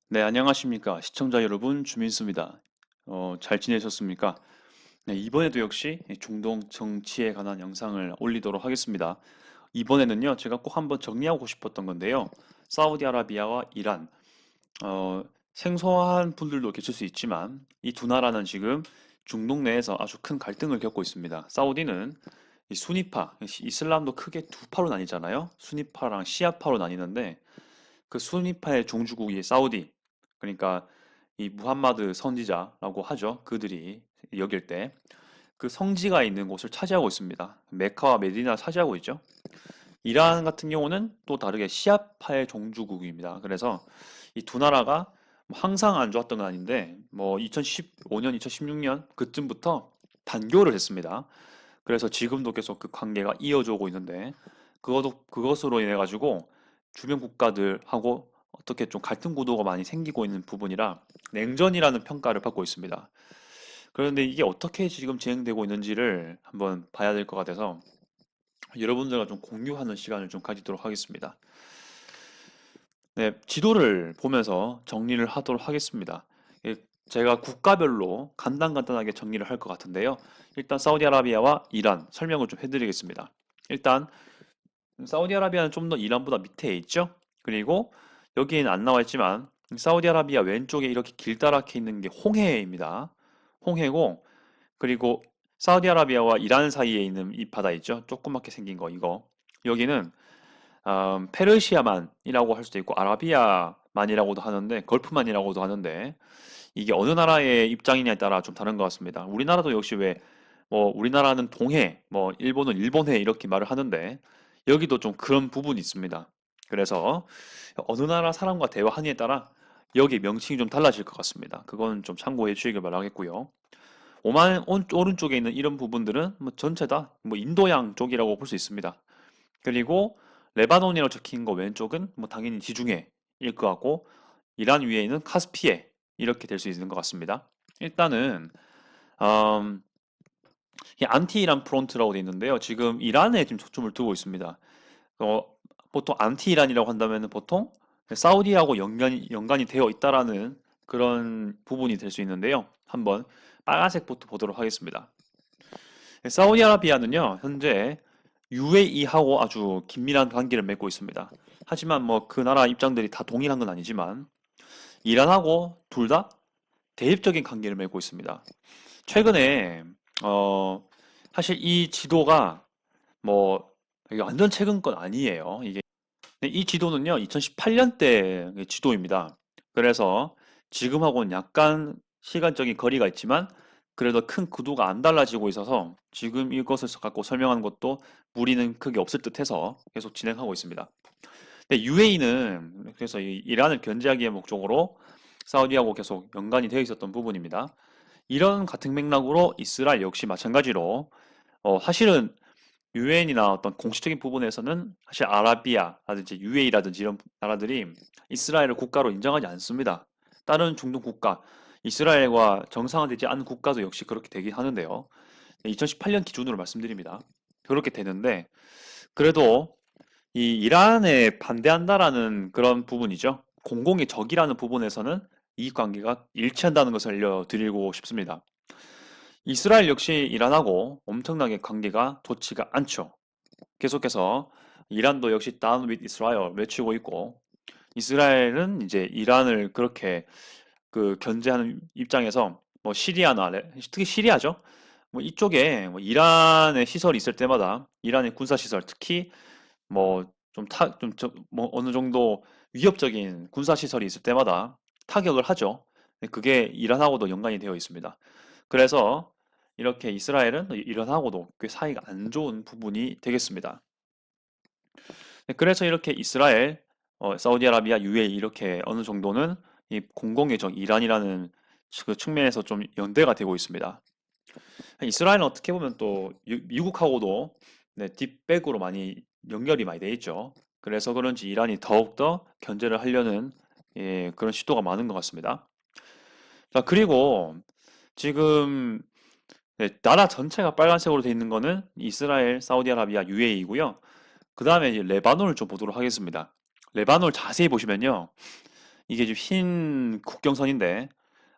네, 안녕하십니까. 시청자 여러분, 주민수입니다. 잘 지내셨습니까? 네, 이번에도 역시 중동 정치에 관한 영상을 올리도록 하겠습니다. 이번에는요, 제가 꼭 한번 정리하고 싶었던 건데요. 사우디아라비아와 이란, 어, 생소한 분들도 계실 수 있지만, 이 두 나라는 지금 중동 내에서 아주 큰 갈등을 겪고 있습니다. 사우디는 이 수니파, 이슬람도 크게 두 파로 나뉘잖아요. 수니파랑 시아파로 나뉘는데, 그 수니파의 종주국이 사우디, 그러니까 이 무함마드 선지자라고 하죠. 그들이 여길 때 그 성지가 있는 곳을 차지하고 있습니다. 메카와 메디나 차지하고 있죠. 이란 같은 경우는 또 다르게 시아파의 종주국입니다. 그래서 이 두 나라가 뭐 항상 안 좋았던 건 아닌데 뭐 2015년, 2016년 그쯤부터 단교를 했습니다. 그래서 지금도 계속 그 관계가 이어져 오고 있는데 그것으로 인해 가지고 주변 국가들하고 어떻게 좀 갈등 구도가 많이 생기고 있는 부분이라 냉전이라는 평가를 받고 있습니다. 그런데 이게 어떻게 지금 진행되고 있는지를 한번 봐야 될 것 같아서 여러분들과 좀 공유하는 시간을 좀 가지도록 하겠습니다. 네, 지도를 보면서 정리를 하도록 하겠습니다. 예, 제가 국가별로 간단하게 정리를 할 것 같은데요. 일단 사우디아라비아와 이란 설명을 좀 해드리겠습니다. 일단 사우디아라비아는 좀 더 이란보다 밑에 있죠. 그리고 여기에는 안 나와 있지만 사우디아라비아 왼쪽에 이렇게 길다랗게 있는 게 홍해입니다. 홍해고 그리고 사우디아라비아와 이란 사이에 있는 이 바다 있죠. 조그맣게 생긴 거 이거. 여기는 페르시아만이라고 할 수도 있고 아라비아만이라고도 하는데 걸프만이라고도 하는데 이게 어느 나라의 입장이냐에 따라 좀 다른 것 같습니다. 우리나라도 역시 왜 뭐 우리나라는 동해, 뭐 일본은 일본해 이렇게 말을 하는데 여기도 좀 그런 부분이 있습니다. 그래서 어느 나라 사람과 대화하느냐에 따라 여기 명칭이 좀 달라질 것 같습니다. 그건 좀 참고해 주시길 바라겠고요. 오만 오른쪽에 있는 이런 부분들은 뭐 전체 다 뭐 인도양 쪽이라고 볼 수 있습니다. 그리고 레바논이라고 적힌 거 왼쪽은 뭐 당연히 지중해일 것 같고 이란 위에 있는 카스피해 이렇게 될 수 있는 것 같습니다. 일단은 음, 이 안티 이란 프론트라고 되어 있는데요. 지금 이란에 지금 초점을 두고 있습니다. 어, 보통 안티 이란이라고 한다면 보통 사우디하고 연관이 되어 있다라는 그런 부분이 될 수 있는데요. 한번 빨간색부터 보도록 하겠습니다. 사우디아라비아는요, 현재 UAE하고 아주 긴밀한 관계를 맺고 있습니다. 하지만 뭐 그 나라 입장들이 다 동일한 건 아니지만 이란하고 둘 다 대립적인 관계를 맺고 있습니다. 최근에 어 사실 이 지도가 뭐 이게 완전 최근 건 아니에요. 이게 근데 이 지도는요 2018년대 지도입니다. 그래서 지금하고는 약간 시간적인 거리가 있지만 그래도 큰 구도가 안 달라지고 있어서 지금 이것을 갖고 설명하는 것도 무리는 크게 없을 듯해서 계속 진행하고 있습니다. 근데 UAE는 그래서 이 이란을 견제하기의 목적으로 사우디하고 계속 연관이 되어 있었던 부분입니다. 이런 같은 맥락으로 이스라엘 역시 마찬가지로 사실은 유엔이나 어떤 공식적인 부분에서는 사실 아라비아라든지 UAE라든지 이런 나라들이 이스라엘을 국가로 인정하지 않습니다. 다른 중동 국가, 이스라엘과 정상화되지 않은 국가도 역시 그렇게 되긴 하는데요. 2018년 기준으로 말씀드립니다. 그렇게 되는데 그래도 이 이란에 반대한다라는 그런 부분이죠. 공공의 적이라는 부분에서는 이 관계가 일치한다는 것을 알려드리고 싶습니다. 이스라엘 역시 이란하고 엄청나게 관계가 좋지가 않죠. 계속해서 이란도 역시 down with Israel 외치고 있고 이스라엘은 이제 이란을 그렇게 그 견제하는 입장에서 뭐 시리아나 특히 시리아죠. 뭐 이쪽에 뭐 이란의 시설이 있을 때마다 이란의 군사 시설 특히 뭐 뭐 어느 정도 위협적인 군사 시설이 있을 때마다 타격을 하죠. 그게 이란하고도 연관이 되어 있습니다. 그래서 이렇게 이스라엘은 이란하고도 꽤 사이가 안 좋은 부분이 되겠습니다. 그래서 이렇게 이스라엘, 사우디아라비아, UAE 이렇게 어느 정도는 이 공공의 적 이란이라는 그 측면에서 좀 연대가 되고 있습니다. 이스라엘은 어떻게 보면 또 미국하고도 네, 뒷백으로 많이 연결이 많이 돼 있죠. 그래서 그런지 이란이 더욱더 견제를 하려는 그런 시도가 많은 것 같습니다. 자, 그리고 지금 네, 나라 전체가 빨간색으로 돼 있는 거는 이스라엘, 사우디아라비아, UAE이고요. 그 다음에 레바논을 좀 보도록 하겠습니다. 레바논 자세히 보시면요. 이게 지금 흰 국경선인데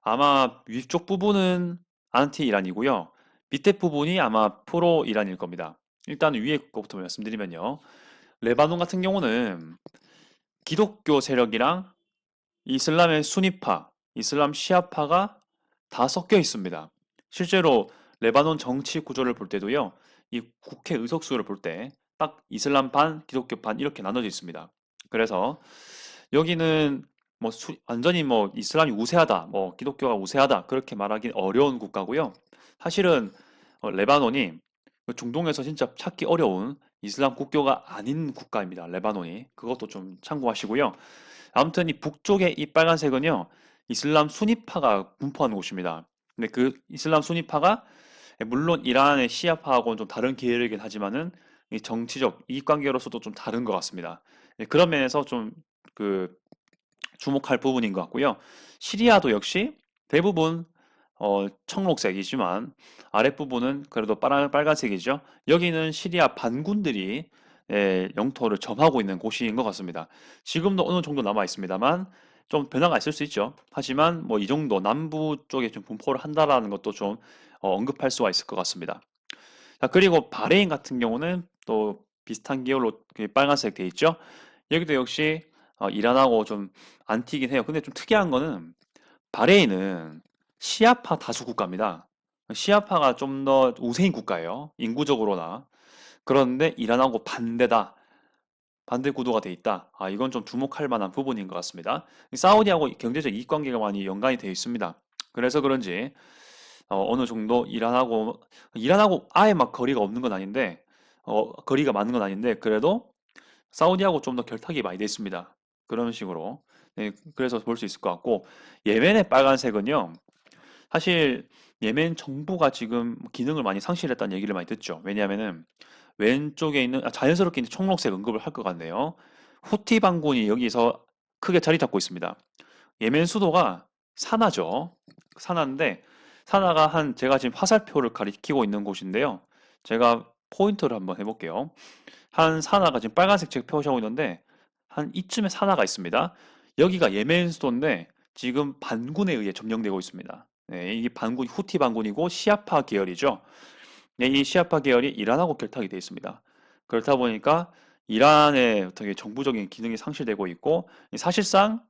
아마 위쪽 부분은 안티 이란이고요. 밑에 부분이 아마 프로 이란일 겁니다. 일단 위에 것부터 말씀드리면요. 레바논 같은 경우는 기독교 세력이랑 이슬람의 수니파, 이슬람 시아파가 다 섞여 있습니다. 실제로 레바논 정치 구조를 볼 때도요, 이 국회 의석수를 볼 때 딱 이슬람 반, 기독교 반 이렇게 나눠져 있습니다. 그래서 여기는 뭐 완전히 뭐 이슬람이 우세하다, 뭐 기독교가 우세하다 그렇게 말하기 어려운 국가고요. 사실은 레바논이 중동에서 진짜 찾기 어려운 이슬람 국교가 아닌 국가입니다. 레바논이 그것도 좀 참고하시고요. 아무튼 이 북쪽의 이 빨간색은요, 이슬람 수니파가 분포하는 곳입니다. 근데 그 이슬람 수니파가 물론 이란의 시아파하고는 좀 다른 계열이긴 하지만은 이 정치적 이익관계로서도 좀 다른 것 같습니다. 그런 면에서 좀 그 주목할 부분인 것 같고요. 시리아도 역시 대부분 청록색이지만 아랫부분은 그래도 빨간색이죠. 여기는 시리아 반군들이 영토를 점하고 있는 곳인 것 같습니다. 지금도 어느 정도 남아 있습니다만 좀 변화가 있을 수 있죠. 하지만 뭐 이 정도 남부 쪽에 좀 분포를 한다라는 것도 좀 언급할 수가 있을 것 같습니다. 자, 그리고 바레인 같은 경우는 또 비슷한 계열로 빨간색 돼 있죠. 여기도 역시 이란하고 좀 안티긴 해요. 근데 좀 특이한 거는 바레인은 시아파 다수 국가입니다. 시아파가 좀 더 우세인 국가예요. 인구적으로나. 그런데 이란하고 반대다. 반대 구도가 돼 있다. 아, 이건 좀 주목할 만한 부분인 것 같습니다. 사우디하고 경제적 이익 관계가 많이 연관이 되어 있습니다. 그래서 그런지 어느 정도 이란하고 아예 막 거리가 없는 건 아닌데 거리가 많은 건 아닌데 그래도 사우디하고 좀 더 결탁이 많이 돼 있습니다. 그런 식으로. 네, 그래서 볼 수 있을 것 같고 예멘의 빨간색은요. 사실 예멘 정부가 지금 기능을 많이 상실했다는 얘기를 많이 듣죠. 왜냐하면은 왼쪽에 있는 자연스럽게 이제 청록색 언급을 할 것 같네요. 후티 반군이 여기서 크게 자리 잡고 있습니다. 예멘 수도가 사나죠. 사나인데 사나가 제가 지금 화살표를 가리키고 있는 곳인데요. 제가 포인트를 한번 해볼게요. 한 사나가 지금 빨간색 책 표시하고 있는데 한 이쯤에 사나가 있습니다. 여기가 예멘 수도인데 지금 반군에 의해 점령되고 있습니다. 네, 이 반군 후티 반군이고 시아파 계열이죠. 네, 이 시아파 계열이 이란하고 결탁이 되어 있습니다. 그렇다 보니까 이란의 어떻게 정부적인 기능이 상실되고 있고 사실상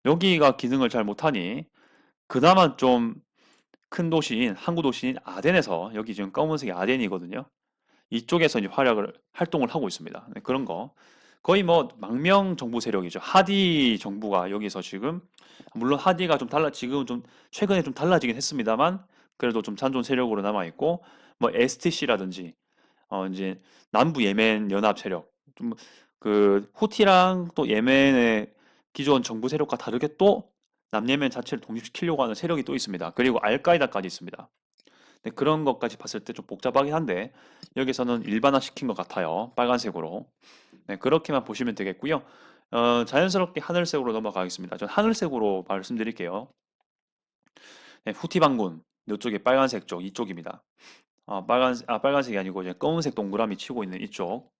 여기가 기능을 잘 못하니 그나마 좀 큰 도시인 항구 도시인 아덴에서 여기 지금 검은색이 아덴이거든요. 이쪽에서 이제 활동을 하고 있습니다. 네, 그런 거. 거의 뭐 망명 정부 세력이죠. 하디 정부가 여기서 지금 물론 하디가 지금 좀 최근에 좀 달라지긴 했습니다만 그래도 좀 잔존 세력으로 남아 있고 뭐 STC라든지 이제 남부 예멘 연합 세력 좀 그 후티랑 또 예멘의 기존 정부 세력과 다르게 또 남예멘 자체를 독립시키려고 하는 세력이 또 있습니다. 그리고 알카에다까지 있습니다. 네, 그런 것까지 봤을 때 좀 복잡하긴 한데 여기서는 일반화 시킨 것 같아요. 빨간색으로. 네, 그렇게만 보시면 되겠고요. 자연스럽게 하늘색으로 넘어가겠습니다. 전 하늘색으로 말씀드릴게요. 네, 후티 반군 이쪽에 빨간색 쪽 이쪽입니다. 빨간색이 아니고 이제 검은색 동그라미 치고 있는 이쪽.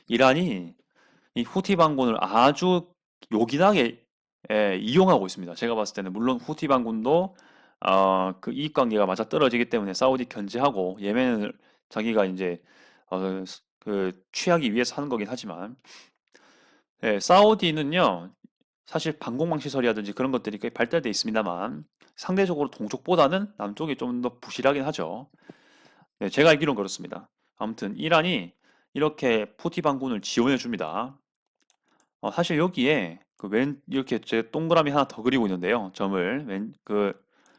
이란이 이 후티 반군을 아주 요긴하게 이용하고 있습니다. 제가 봤을 때는 물론 후티 반군도 그 이익 관계가 맞아 떨어지기 때문에 사우디 견제하고 예멘을 자기가 이제 그 취하기 위해서 하는 거긴 하지만 사우디는요 사실 방공망 시설이라든지 그런 것들이 꽤 발달돼 있습니다만 상대적으로 동쪽보다는 남쪽이 좀 더 부실하긴 하죠. 네, 제가 알기로는 그렇습니다. 아무튼 이란이 이렇게 후티 반군을 지원해 줍니다. 사실 여기에 이렇게 제 동그라미 하나 더 그리고 있는데요. 점을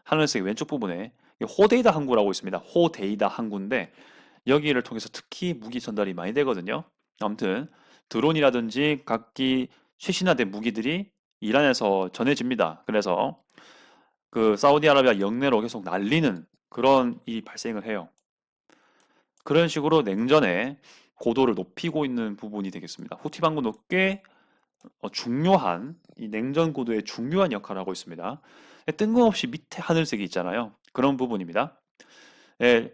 하늘색 왼쪽 부분에 호데이다 항구라고 있습니다. 호데이다 항구인데 여기를 통해서 특히 무기 전달이 많이 되거든요. 아무튼 드론이라든지 각기 최신화된 무기들이 이란에서 전해집니다. 그래서 그 사우디아라비아 영내로 계속 날리는 그런 일이 발생을 해요. 그런 식으로 냉전의 고도를 높이고 있는 부분이 되겠습니다. 후티 반군도 꽤 중요한 이 냉전 구도에 중요한 역할을 하고 있습니다. 뜬금없이 밑에 하늘색이 있잖아요. 그런 부분입니다.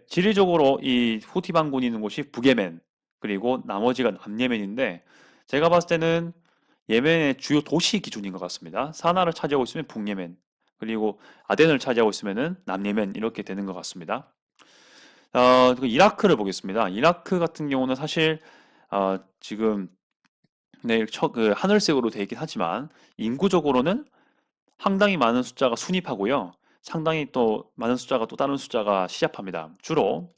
지리적으로 이 후티 반군이 있는 곳이 북예멘 그리고 나머지가 남예멘인데 제가 봤을 때는 예멘의 주요 도시 기준인 것 같습니다. 사나를 차지하고 있으면 북예멘, 그리고 아덴을 차지하고 있으면은 남예멘 이렇게 되는 것 같습니다. 그 이라크를 보겠습니다. 이라크 같은 경우는 사실 지금 네, 그 하늘색으로 되어 있긴 하지만 인구적으로는 상당히 많은 숫자가 순입하고요. 상당히 또 많은 숫자가 또 다른 숫자가 시합합니다. 주로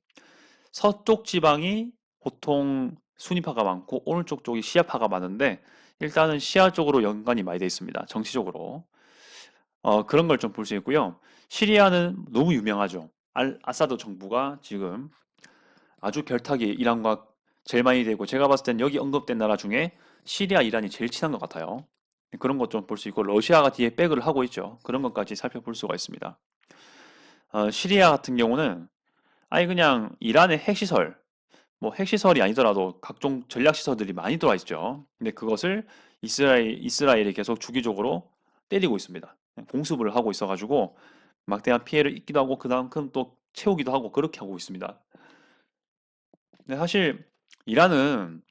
서쪽 지방이 보통 순위파가 많고 오른쪽 쪽이 시아파가 많은데 일단은 시아 쪽으로 연관이 많이 되어 있습니다. 정치적으로. 그런 걸 좀 볼 수 있고요. 시리아는 너무 유명하죠. 아사드 정부가 지금 아주 결탁이 이란과 제일 많이 되고 제가 봤을 땐 여기 언급된 나라 중에 시리아, 이란이 제일 친한 것 같아요. 그런 것 좀 볼 수 있고 러시아가 뒤에 백을 하고 있죠. 그런 것까지 살펴볼 수가 있습니다. 시리아 같은 경우는 아예 그냥 이란의 핵시설, 뭐 핵시설이 아니더라도 각종 전략시설들이 많이 들어와 있죠. 근데 그것을 이스라엘이 계속 주기적으로 때리고 있습니다. 공습을 하고 있어가지고 막대한 피해를 입기도 하고 그다음 또 채우기도 하고 그렇게 하고 있습니다. 근데 사실 이란은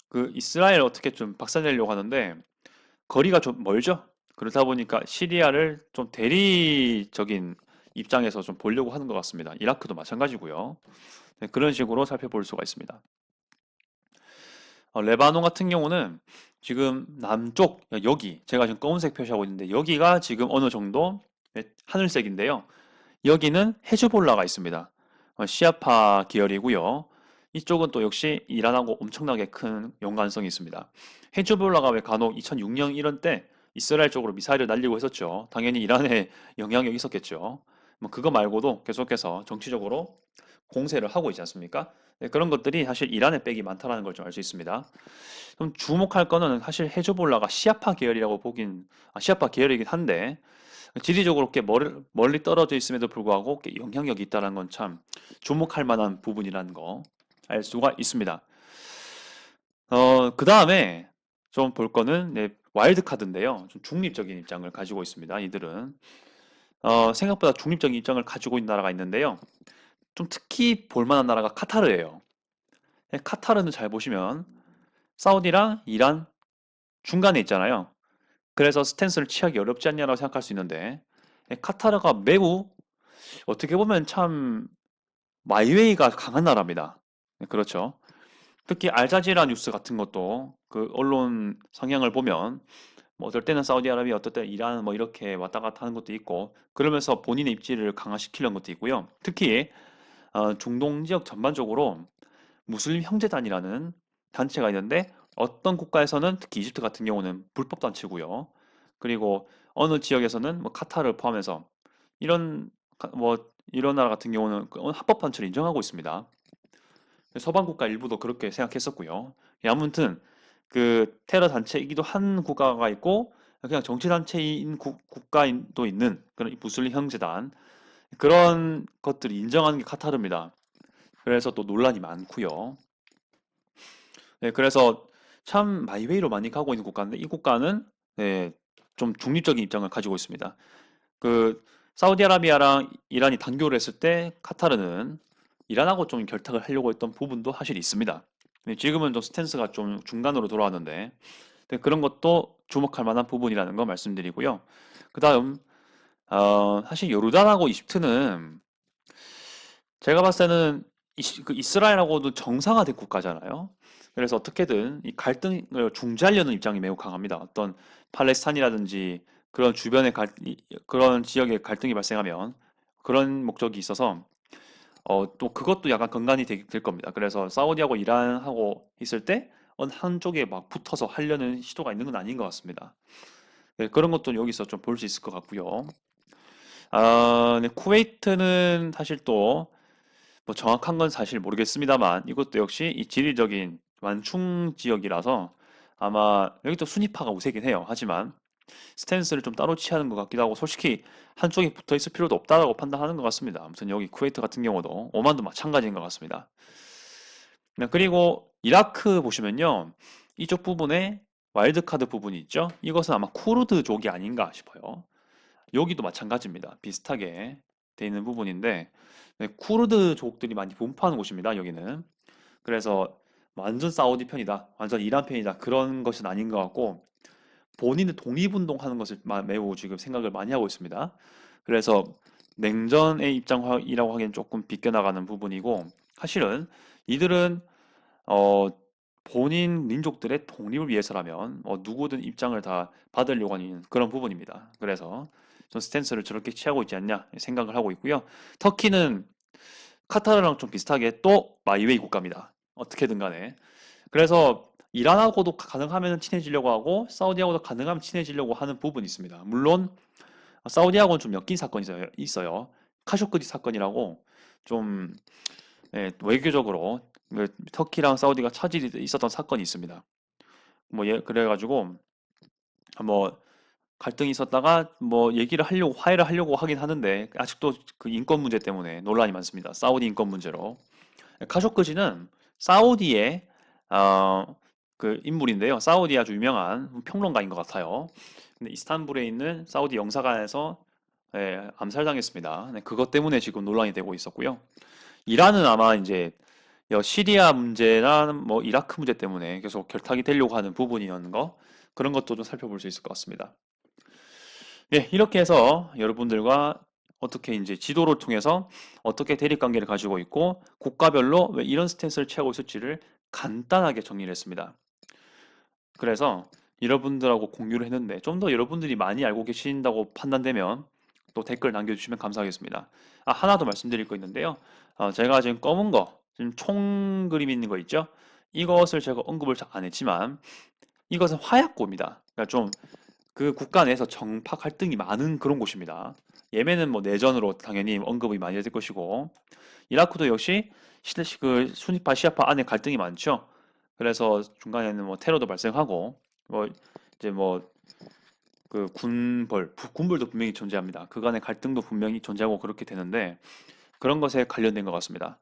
그 이스라엘 어떻게 좀 박살내려고 하는데 거리가 좀 멀죠. 그러다 보니까 시리아를 좀 대리적인 입장에서 좀 보려고 하는 것 같습니다. 이라크도 마찬가지고요. 네, 그런 식으로 살펴볼 수가 있습니다. 레바논 같은 경우는 지금 남쪽 여기 제가 지금 검은색 표시하고 있는데 여기가 지금 어느 정도 하늘색인데요. 여기는 헤즈볼라가 있습니다. 시아파 계열이고요. 이쪽은 또 역시 이란하고 엄청나게 큰 연관성이 있습니다. 헤즈볼라가 왜 간혹 2006년 이런 때 이스라엘 쪽으로 미사일을 날리고 했었죠. 당연히 이란에 영향력이 있었겠죠. 뭐 그거 말고도 계속해서 정치적으로 공세를 하고 있지 않습니까? 네, 그런 것들이 사실 이란의 백이 많다는 걸 좀 알 수 있습니다. 좀 주목할 거는 사실 헤즈볼라가 시아파 계열이라고 시아파 계열이긴 한데 지리적으로 꽤 멀리 떨어져 있음에도 불구하고 꽤 영향력이 있다는 건 참 주목할 만한 부분이라는 거 알 수가 있습니다. 그 다음에 좀 볼 거는 네, 와일드 카드인데요. 좀 중립적인 입장을 가지고 있습니다. 이들은 생각보다 중립적인 입장을 가지고 있는 나라가 있는데요. 좀 특히 볼 만한 나라가 카타르예요. 네, 카타르는 잘 보시면 사우디랑 이란 중간에 있잖아요. 그래서 스탠스를 취하기 어렵지 않냐라고 생각할 수 있는데 카타르가 매우 어떻게 보면 참 마이웨이가 강한 나라입니다. 네, 그렇죠. 특히 알자지라 뉴스 같은 것도 그 언론 성향을 보면 뭐 어떨 때는 사우디아라비아, 어떨 때는 이란 뭐 이렇게 왔다 갔다 하는 것도 있고 그러면서 본인의 입지를 강화시키려는 것도 있고요. 특히 중동 지역 전반적으로 무슬림 형제단이라는 단체가 있는데 어떤 국가에서는 특히 이집트 같은 경우는 불법 단체고요. 그리고 어느 지역에서는 뭐 카타르를 포함해서 이런 뭐 이런 나라 같은 경우는 그 합법 단체를 인정하고 있습니다. 서방 국가 일부도 그렇게 생각했었고요. 아무튼 그 테러 단체이기도 한 국가가 있고 그냥 정치 단체인 국가도 있는 그런 무슬림 형제단 그런 것들을 인정하는 게 카타르입니다. 그래서 또 논란이 많고요. 네, 그래서 참 마이웨이로 많이 가고 있는 국가인데 이 국가는 네, 좀 중립적인 입장을 가지고 있습니다. 그 사우디아라비아랑 이란이 단교를 했을 때 카타르는 이란하고 좀 결탁을 하려고 했던 부분도 사실 있습니다. 근데 지금은 좀 스탠스가 좀 중간으로 돌아왔는데 그런 것도 주목할 만한 부분이라는 거 말씀드리고요. 그 다음 사실 요르단하고 이집트는 제가 봤을 때는 그 이스라엘하고도 정상화된 국가잖아요. 그래서 어떻게든 이 갈등을 중재하려는 입장이 매우 강합니다. 어떤 팔레스타인이라든지 그런 그런 지역에 갈등이 발생하면 그런 목적이 있어서 또 그것도 약간 건간이 될 겁니다. 그래서 사우디하고 이란하고 있을 때 어느 한쪽에 막 붙어서 하려는 시도가 있는 건 아닌 것 같습니다. 네, 그런 것도 여기서 좀 볼 수 있을 것 같고요. 네, 쿠웨이트는 사실 또 뭐 정확한 건 사실 모르겠습니다만 이것도 역시 이 지리적인 완충 지역이라서 아마 여기도 순위파가 우세긴 해요. 하지만 스탠스를 좀 따로 취하는 것 같기도 하고 솔직히 한쪽에 붙어 있을 필요도 없다라고 판단하는 것 같습니다. 아무튼 여기 쿠웨이트 같은 경우도 오만도 마찬가지인 것 같습니다. 네, 그리고 이라크 보시면요. 이쪽 부분에 와일드카드 부분이 있죠. 이것은 아마 쿠르드족이 아닌가 싶어요. 여기도 마찬가지입니다. 비슷하게 돼 있는 부분인데 네, 쿠르드족들이 많이 분포하는 곳입니다. 여기는. 그래서 완전 사우디 편이다, 완전 이란 편이다 그런 것은 아닌 것 같고 본인은 독립운동하는 것을 매우 지금 생각을 많이 하고 있습니다. 그래서 냉전의 입장이라고 하기엔 조금 비껴나가는 부분이고, 사실은 이들은 어, 본인 민족들의 독립을 위해서라면 누구든 입장을 다 받으려고 하는 그런 부분입니다. 그래서 좀 스탠스를 저렇게 취하고 있지 않냐 생각을 하고 있고요. 터키는 카타르랑 좀 비슷하게 또 마이웨이 국가입니다. 어떻게든 간에. 그래서 이란하고도 가능하면 친해지려고 하고 사우디하고도 가능하면 친해지려고 하는 부분이 있습니다. 물론 사우디하고는 좀 엮인 사건이 있어요. 카쇼크지 사건이라고 좀 외교적으로 터키랑 사우디가 차질이 있었던 사건이 있습니다. 뭐 그래가지고 뭐 갈등이 있었다가 뭐 얘기를 하려고 화해를 하려고 하긴 하는데 아직도 그 인권 문제 때문에 논란이 많습니다. 사우디 인권 문제로. 카쇼크지는 사우디의 그 인물인데요. 사우디 아주 유명한 평론가인 것 같아요. 근데 이스탄불에 있는 사우디 영사관에서 암살당했습니다. 네, 그것 때문에 지금 논란이 되고 있었고요. 이란은 아마 이제 시리아 문제랑 뭐 이라크 문제 때문에 계속 결탁이 되려고 하는 부분이었는 거 그런 것도 좀 살펴볼 수 있을 것 같습니다. 예, 이렇게 해서 여러분들과 어떻게 이제 지도를 통해서 어떻게 대립 관계를 가지고 있고 국가별로 왜 이런 스탠스를 취하고 있을지를 간단하게 정리를 했습니다. 그래서 여러분들하고 공유를 했는데 좀 더 여러분들이 많이 알고 계신다고 판단되면 또 댓글 남겨주시면 감사하겠습니다. 하나 더 말씀드릴 거 있는데요. 제가 지금 검은 거, 지금 총 그림 있는 거 있죠? 이것을 제가 언급을 잘 안 했지만 이것은 화약고입니다. 그러니까 좀 그 국가 내에서 정파 갈등이 많은 그런 곳입니다. 예멘은 뭐 내전으로 당연히 언급이 많이 될 것이고 이라크도 역시 그 수니파 시아파 안에 갈등이 많죠. 그래서 중간에는 뭐 테러도 발생하고 뭐 이제 뭐 그 군벌도 분명히 존재합니다. 그간의 갈등도 분명히 존재하고 그렇게 되는데 그런 것에 관련된 것 같습니다.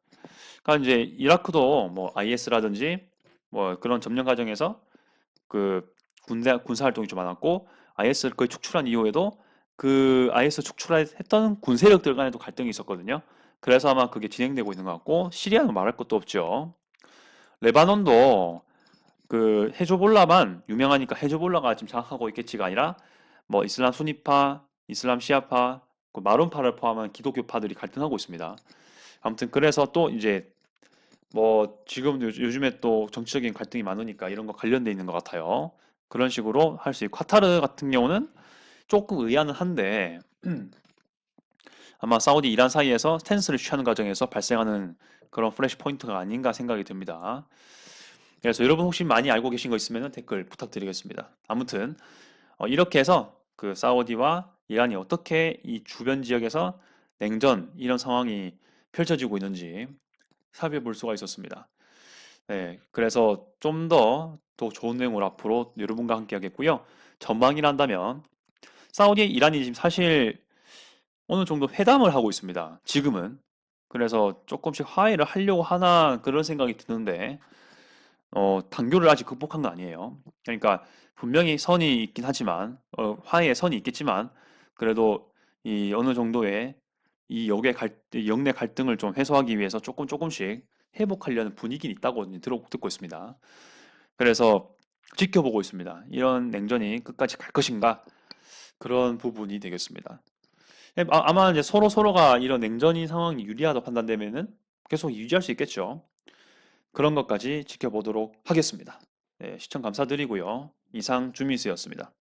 그러니까 이제 이라크도 뭐 IS라든지 뭐 그런 점령 과정에서 그 군사 활동이 좀 많았고 IS를 거의 축출한 이후에도 그 IS 축출했던 군 세력들 간에도 갈등이 있었거든요. 그래서 아마 그게 진행되고 있는 것 같고 시리아는 말할 것도 없죠. 레바논도 그 헤즈볼라만 유명하니까 헤즈볼라가 지금 장악하고 있겠지가 아니라 뭐 이슬람 수니파, 이슬람 시아파, 그 마론파를 포함한 기독교파들이 갈등하고 있습니다. 아무튼 그래서 또 이제 뭐 지금 요즘에 또 정치적인 갈등이 많으니까 이런 거 관련돼 있는 것 같아요. 그런 식으로 할 수 있고 카타르 같은 경우는 조금 의아는 한데 아마 사우디 이란 사이에서 스탠스를 취하는 과정에서 발생하는 그런 플래시 포인트가 아닌가 생각이 듭니다. 그래서 여러분 혹시 많이 알고 계신 거 있으면 댓글 부탁드리겠습니다. 아무튼 이렇게 해서 그 사우디와 이란이 어떻게 이 주변 지역에서 냉전 이런 상황이 펼쳐지고 있는지 살펴볼 수가 있었습니다. 네, 그래서 좀 더 좋은 내용을 앞으로 여러분과 함께 하겠고요. 전망이란다면 사우디 이란이 지금 사실 어느 정도 회담을 하고 있습니다. 지금은. 그래서 조금씩 화해를 하려고 하나 그런 생각이 드는데 단교를 아직 극복한 건 아니에요. 그러니까 분명히 선이 있긴 하지만 화해의 선이 있겠지만 그래도 이 어느 정도의 이 영내 갈등을 좀 해소하기 위해서 조금씩 회복하려는 분위기는 있다고 듣고 있습니다. 그래서 지켜보고 있습니다. 이런 냉전이 끝까지 갈 것인가 그런 부분이 되겠습니다. 아마 이제 서로가 이런 냉전이 상황이 유리하다 판단되면은 계속 유지할 수 있겠죠. 그런 것까지 지켜보도록 하겠습니다. 네, 시청 감사드리고요. 이상 주미스였습니다.